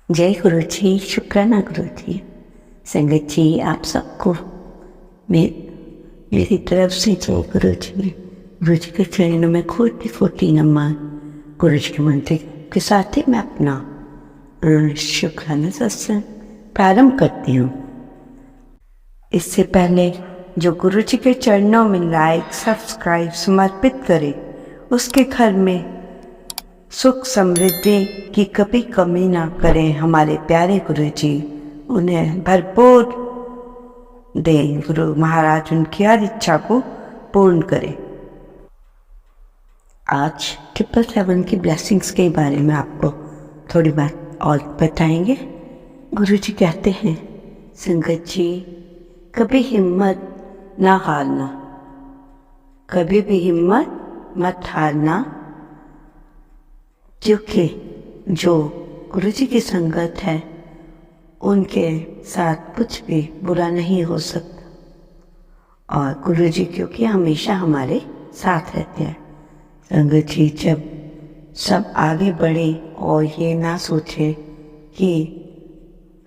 जय गुरु जी, शुक्राना गुरु जी। संगत जी, आप सबको मेरी तरफ से जय गुरु जी। गुरु जी के चरणों में कोटि कोटि नमन। गुरु जी के मंत्र के साथ ही मैं अपना शुक्राना सत्संग प्रारंभ करती हूँ। इससे पहले जो गुरु जी के चरणों में लाइक सब्सक्राइब समर्पित करे, उसके घर में सुख समृद्धि की कभी कमी ना करें हमारे प्यारे गुरु जी। उन्हें भरपूर दें गुरु महाराज, उनकी हर इच्छा को पूर्ण करें। आज 777 की ब्लेसिंग्स के बारे में आपको थोड़ी बात और बताएंगे। गुरु जी कहते हैं, संगत जी कभी हिम्मत ना हारना, कभी भी हिम्मत मत हारना, क्योंकि जो गुरु जी की संगत है उनके साथ कुछ भी बुरा नहीं हो सकता। और गुरु जी क्योंकि हमेशा हमारे साथ रहते हैं। संगत जी जब सब आगे बढ़े और ये ना सोचे कि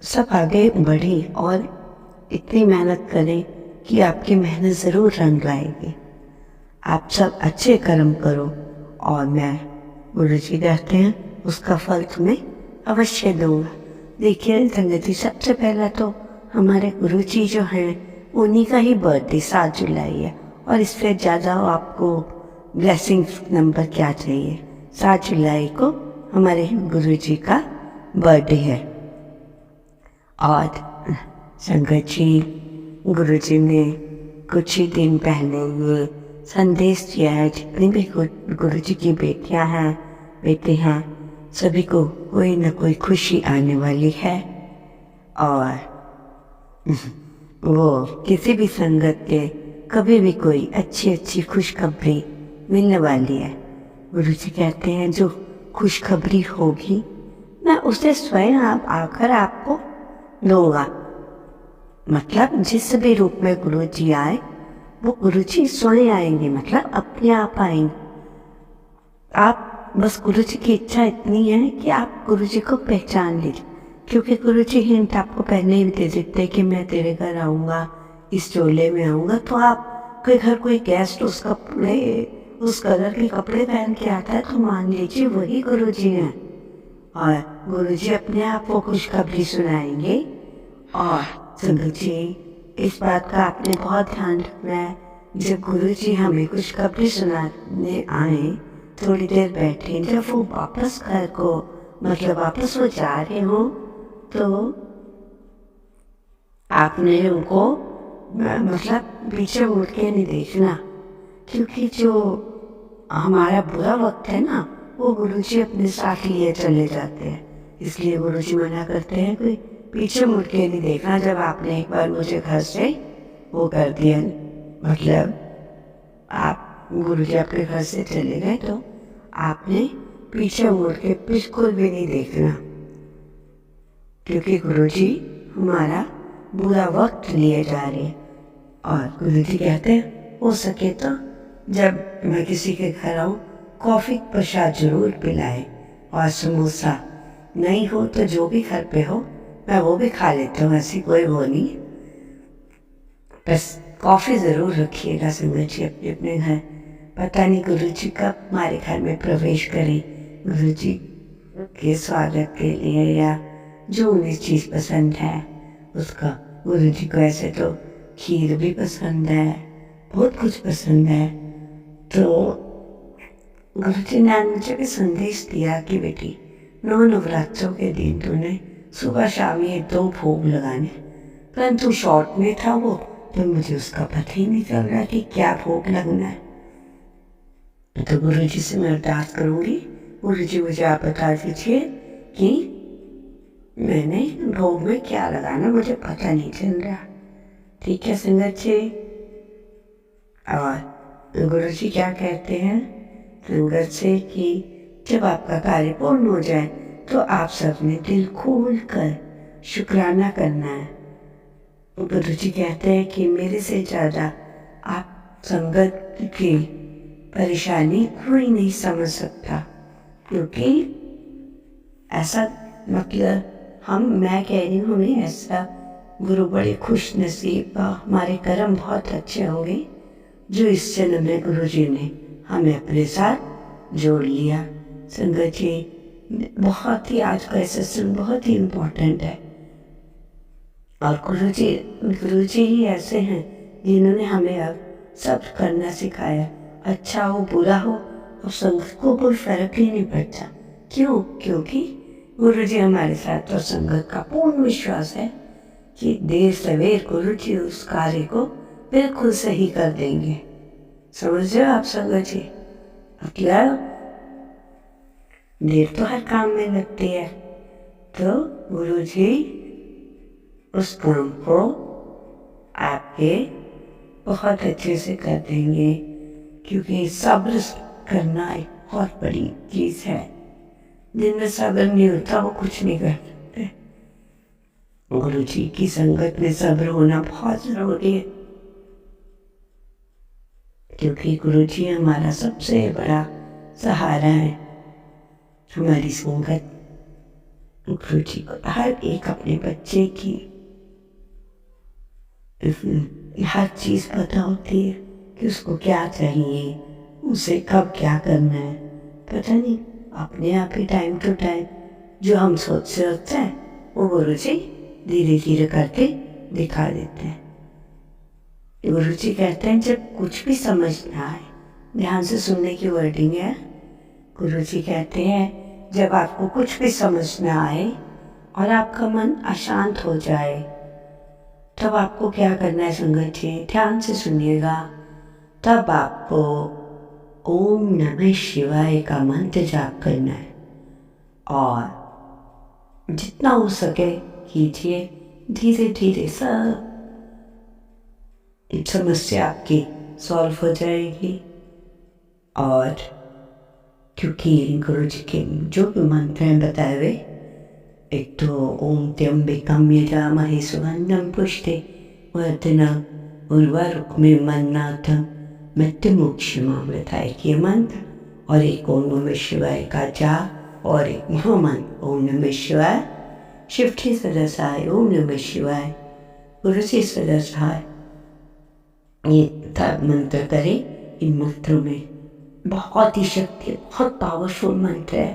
सब आगे बढ़े और इतनी मेहनत करें कि आपकी मेहनत ज़रूर रंग लाएगी। आप सब अच्छे कर्म करो और मैं गुरु जी कहते हैं उसका फल तुम्हें अवश्य दूंगा। देखिए संगत जी, सबसे पहला तो हमारे गुरु जी जो हैं उन्हीं का ही बर्थडे 7 जुलाई है, और इससे ज़्यादा आपको ब्लेसिंग्स नंबर क्या चाहिए। 7 जुलाई को हमारे गुरु जी का बर्थडे है। और संगत जी, गुरु जी ने कुछ ही दिन पहले ये संदेश दिया है, जितनी भी गुरु जी की बेटियां हैं बेटे हैं, सभी को कोई न कोई खुशी आने वाली है। और वो किसी भी संगत के कभी भी कोई अच्छी खुशखबरी मिलने वाली है। गुरु जी कहते हैं जो खुशखबरी होगी मैं उसे स्वयं आकर आपको दूंगा। मतलब जिस भी रूप में गुरु जी आए वो गुरु जी स्वयं आएंगे, मतलब अपने आप आएंगे। आप बस गुरु जी की इच्छा इतनी है कि आप गुरु जी को पहचान लीजिए, क्योंकि गुरु जी हिंट आपको पहले ही दे देते कि मैं तेरे घर आऊँगा, इस चोले में आऊँगा। तो आप के घर कोई गेस्ट उस कलर के कपड़े पहन के आता है तो मान लीजिए वही गुरु जी हैं, और गुरु जी अपने आप को खुशखबरी सुनाएंगे। और संगत जी, इस बात का आपने बहुत ध्यान रखना है, जब गुरु जी हमें खुशखबरी सुनाने आए, थोड़ी देर बैठे, जब वो वापस घर को मतलब वापस वो जा रहे हो तो आपने उनको मतलब पीछे मुड़ के नहीं देखना, क्योंकि जो हमारा बुरा वक्त है ना वो गुरु जी अपने साथ लिए चले जाते हैं। इसलिए गुरु जी मना करते हैं कि पीछे मुड़ के नहीं देखना। जब आपने एक बार मुझे घर से वो कर दिया, मतलब आप गुरु जी आपके घर से चले गए, तो आपने पीछे मुड़ के बिल्कुल भी नहीं देखना, क्योंकि गुरु जी हमारा बुरा वक्त लिए जा रहे हैं। और गुरु जी कहते हैं हो सके तो जब मैं किसी के घर आऊँ कॉफ़ी प्रसाद जरूर पिलाए, और समोसा नहीं हो तो जो भी घर पे हो मैं वो भी खा लेता हूँ, ऐसी कोई वो नहीं, बस कॉफ़ी ज़रूर रखिएगा संगत जी अपने अपने घर। पता नहीं गुरु जी कब हमारे घर में प्रवेश करें, गुरु जी के स्वागत के लिए या जो उन्हें चीज़ पसंद है उसका। गुरु जी को ऐसे तो खीर भी पसंद है, बहुत कुछ पसंद है। तो गुरु जी ने मुझे भी संदेश दिया कि बेटी 9 नवरात्रों के दिन तूने सुबह शाम ये 2 भोग लगाने, परंतु शॉर्ट में था वो, तो मुझे उसका पता ही नहीं चल रहा कि क्या भोग लगना है। तो गुरु जी से मैं अरदास करूँगी, गुरु जी मुझे आप बता दीजिए कि मैंने भोग में क्या लगाना, मुझे पता नहीं चल रहा। ठीक है संगत जी। और गुरु जी क्या कहते हैं संगत से कि जब आपका कार्य पूर्ण हो जाए तो आप सबने दिल खोल कर शुक्राना करना है। गुरु जी कहते हैं कि मेरे से ज़्यादा आप संगत की परेशानी कोई नहीं समझ सकता, क्योंकि ऐसा मतलब मैं कह रही हूँ हमें ऐसा गुरु बड़े खुश नसीब, हमारे कर्म बहुत अच्छे होंगे जो इस जन्म में गुरु जी ने हमें अपने साथ जोड़ लिया। संगत जी, बहुत ही आज का सेशन बहुत ही इम्पोर्टेंट है और गुरु जी ही ऐसे हैं जिन्होंने हमें अब सब करना सिखाया। अच्छा हो बुरा हो और संगत को कोई फर्क ही नहीं पड़ता। क्यों? क्योंकि गुरु जी हमारे साथ और संगत का पूर्ण विश्वास है कि देर सवेर गुरु जी उस कार्य को बिल्कुल सही कर देंगे। समझ रहे हो आप संगत जी? मतलब देर तो हर काम में लगती है, तो गुरु जी उस काम को आपके बहुत अच्छे से कर देंगे, क्योंकि सब्र करना एक बहुत बड़ी चीज है। जिनमें सब्र नहीं होता वो कुछ नहीं कर सकते। गुरु जी की संगत में सब्र होना बहुत जरूरी है, क्योंकि गुरु जी हमारा सबसे बड़ा सहारा है। हमारी संगत गुरु जी को हर एक अपने बच्चे की हर चीज पता होती है कि उसको क्या चाहिए, उसे कब क्या करना है। पता नहीं, अपने आप ही टाइम टू टाइम जो हम सोचते होते हैं वो गुरु जी धीरे धीरे करके दिखा देते हैं। गुरु जी कहते हैं जब कुछ भी समझ ना आए, ध्यान से सुनने की वर्डिंग है। गुरु जी कहते हैं जब आपको कुछ भी समझ ना आए और आपका मन अशांत हो जाए, तब आपको क्या करना है संगत जी? ध्यान से सुनिएगा। तब आपको ओम नमः शिवाय का मंत्र जाप करना है और जितना हो सके कीजिए। धीरे धीरे सब समस्या आपकी सॉल्व हो जाएगी। और क्योंकि गुरु जी के जो भी मंत्र हैं बताए हुए, एक तो ओम त्र्यंबकम यजामहे सुगंधम पुष्टिवर्धनम उर्वारुकमिव बन्धनानां मृत्युमुक्षीयमामृताय ये मंत्र, और एक ओम नमः शिवाय का जाप, और एक महामंत्र ओम नमः शिवाय शिवजी सदसाय, ओम नमः शिवाय गुरु जी सदसाय। ये तब मंत्र करें। इन मंत्रों में बहुत ही शक्ति, बहुत पावरफुल मंत्र है,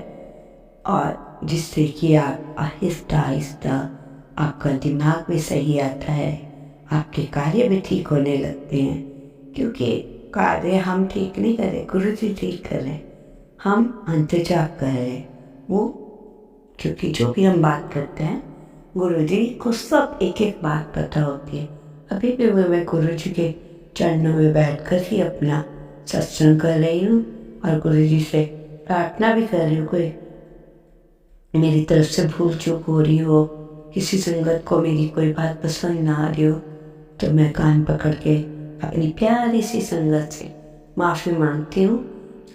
और जिससे कि आप आहिस्ता आहिस्ता आपका दिमाग भी सही आता है, आपके कार्य भी ठीक होने लगते हैं। क्योंकि कार्य हम ठीक नहीं करें, गुरु जी ठीक करें, हम अंतर्जाप कर रहे वो। क्योंकि जो भी हम बात करते हैं गुरु जी को सब एक एक बात पता होती है। अभी भी मैं गुरु जी के चरणों में बैठकर ही अपना सत्संग कर रही हूँ और गुरु जी से प्रार्थना भी कर रही हूँ। कोई मेरी तरफ से भूल चूक हो रही हो, किसी संगत को मेरी कोई बात पसंद ना आ रही हो, तो मैं कान पकड़ के अपनी प्यारी सी संगत से माफ़ी मांगती हूँ।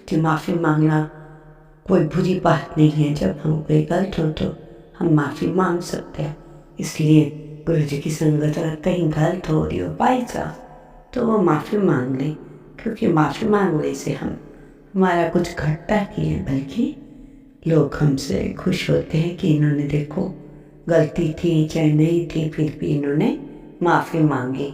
कि माफ़ी मांगना कोई बुरी बात नहीं है। जब हम कोई गलत हो तो हम माफ़ी मांग सकते हैं। इसलिए गुरु जी की संगत अगर कहीं गलत हो रही हो बाई चांस, तो वो माफ़ी मांग लें, क्योंकि माफ़ी मांगने से हमारा कुछ घटता नहीं है, बल्कि लोग हमसे खुश होते हैं कि इन्होंने देखो गलती थी चाहे नहीं थी, फिर भी इन्होंने माफ़ी मांगी।